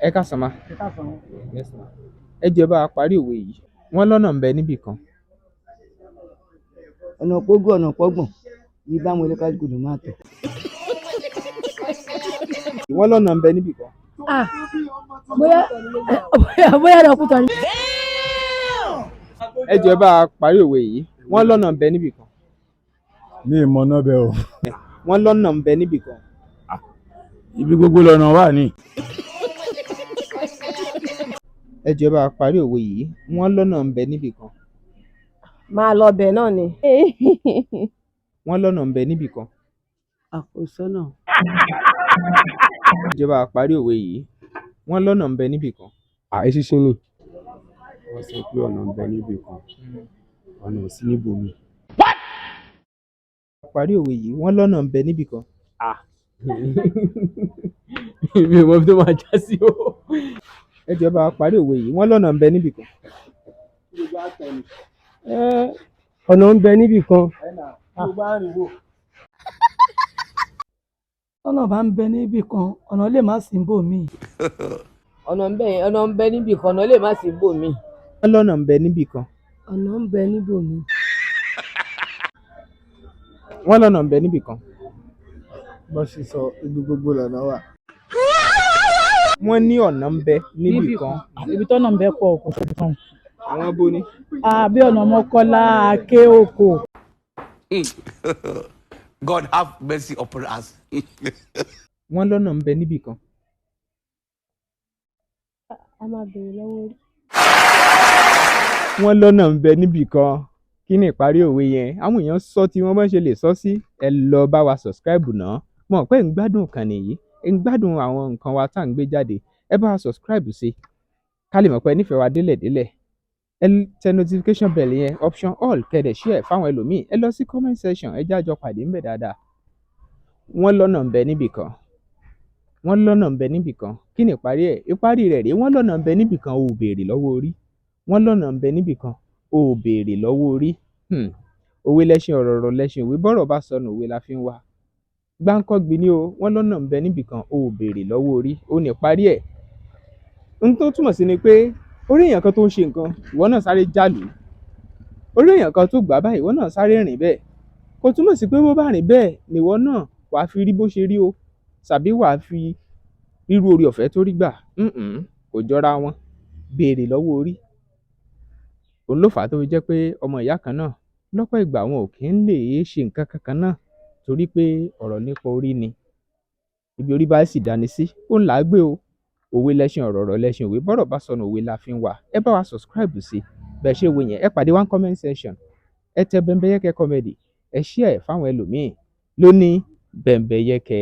Ẹ káàsán ma. Yes ma. Ẹ jẹ́ bá a parí òwe yìí. Wọ́n lọ́nà ń bẹ níbì kan. Ọ̀nà pógún ọ̀nà pọ́gbọ̀n ní báwọn oníkálukú ló máa tọ̀. Wọ́n lọ́nà ń bẹ níbì kan. Bóyá lọ kú tán. Ẹ jẹ́ bá a parí òwe yìí. Wọ́n lọ́nà ń bẹ níbì kan. Ní ìmọ̀ náà bẹ́ẹ̀ o. Wọ́n lọ́nà ń bẹ níbì kan. Ibi gbogbo lọ́nà wà ní. Ẹ jẹ́ bá a parí òwe yìí. Wọ́n lọ́nà ń bẹ níbì kan. Máa lọ bẹ̀ náà ni. Wọ́n lọ́nà ń bẹ níbì kan. Àkóso náà. Ẹ jẹ́ bá a parí òwe yìí. Wọ́n lọ́nà ń bẹ níbì kan. Àìṣiṣẹ́ ni. Wọ́n sọ pé ọ̀nà ń bẹ níbì kan. Ọ̀nà ò sí níbòmí. Parí òwe yìí. Wọ́n lọ́nà ń bẹ níbì kan. Mi ò mọ ibi tó máa já sí o. Ẹ jẹ́ bá a parí òwe yìí. Wọ́n lọ́nà ń bẹ níbì kan. Ọ̀nà ń bẹ níbì kan. Ọ̀nà bá ń bẹ níbì kan, ọ̀nà lè má sí níbòmíì. Ọ̀nà ń bẹ níbì kan, ọ̀nà lè má sí bòmíì. Wọ́n lọ́nà ń bẹ níbì kan. Ọ̀nà ń bẹ níbòmíì. Wọ́n lọ́nà ń bẹ níbì kan. Bó ṣe sọ ibi gbogbo lọ́nà wà. Wọ́n ní ọ̀nà ń bẹ níbì kan. Ibi tọ́nà ń bẹ pọ̀ kò tó kàn. Àwọn bó ni? Bí ọ̀nà Mọ́kọ́lá, Aké Oko. God have mercy upon us. Wọ́n lọ́nà ń bẹ níbì kan. A máa bèrè lọ́wọ́ orí. Wọ́n lọ́nà ń bẹ níbì kan. Kí ni ìparí òwe yẹn? Àwọn èèyàn sọ tí wọ́n bá ṣe lè sọ sí. Ẹ lọ bá wa subscribe náà. Mọ̀ pé ń gbádùn ìkànnì yìí. Ń gbádùn àwọn nǹkan wa tá à ń gbé jáde. Ẹ bá wa subscribe sí. Ká lè mọ̀ pé nífẹ̀ẹ́ wa délẹ̀délẹ̀. Ẹ tẹ notification bell yẹn option all kẹ́dẹ̀ share fáwọn ẹlòmíì. Ẹ lọ sí comment section. Ẹ jájọ pàdé ńbẹ̀ dáadáa. Wọ́n lọ́nà ń bẹ níbì kan. Wọ́n lọ́nà ń bẹ níbì kan. Kí ni ìparí ẹ̀? Ìparí rẹ̀ rèé. Wọ́n lọ́nà ń bẹ níbì kan. O ò béèrè lọ́wọ́ orí. Wọ́n lọ́nà ń bẹ níbì kan. O ò béèrè lọ́wọ́ orí. Òwe lẹ́ṣin ọ̀rọ̀ lẹ́ṣin òwe. Bọ́rọ̀ bá sọnù òwe la fi ń wá. Gbáǹkọ́gbì ni o. Wọ́n lọ́nà ń bẹ níbì kan. O ò béèrè lọ́wọ́ orí. O ní ìparí ẹ̀. Ohun tó túmọ̀ sí ni pé orí èèyàn kan tó ń ṣe nǹkan, ìwọ náà sáré jálù. Orí èèyàn kan tó gbà báyìí, ìwọ náà sáré rìn bẹ́ẹ̀. Kò túmọ̀ sí pé bó bá rìn bẹ́ẹ̀ nìwọ náà wàá fi rí bó ṣe rí o. Tàbí wàá fi rírú orí ọ̀fẹ́ tó rí gbà. Kò jọra wọn. Béèrè lọ́wọ́ orí. Òun ló fà á tó fi jẹ́ pé ọmọ ìyá kan náà lọ́pọ̀ ìgbà wọn ò kí ń lè ṣe nǹkan kankan náà torí pé ọ̀rọ̀ nípa orí ni. Ibi orí bá sì dání sí, ó ń là á gbé o. Òwe lẹ́ṣin ọ̀rọ̀ lẹ́ṣin òwe. Bọ́rọ̀ bá sọnù òwe la fi ń wá. Ẹ bá wa subscribe sí. Bẹ́ẹ̀ ṣe wo yẹn. Ẹ pàdé wa ní comment section. Ẹ tẹ Bembeyeke comedy. Ẹ share ẹ̀ fáwọn ẹlòmíì. Lóní Bembeyeke.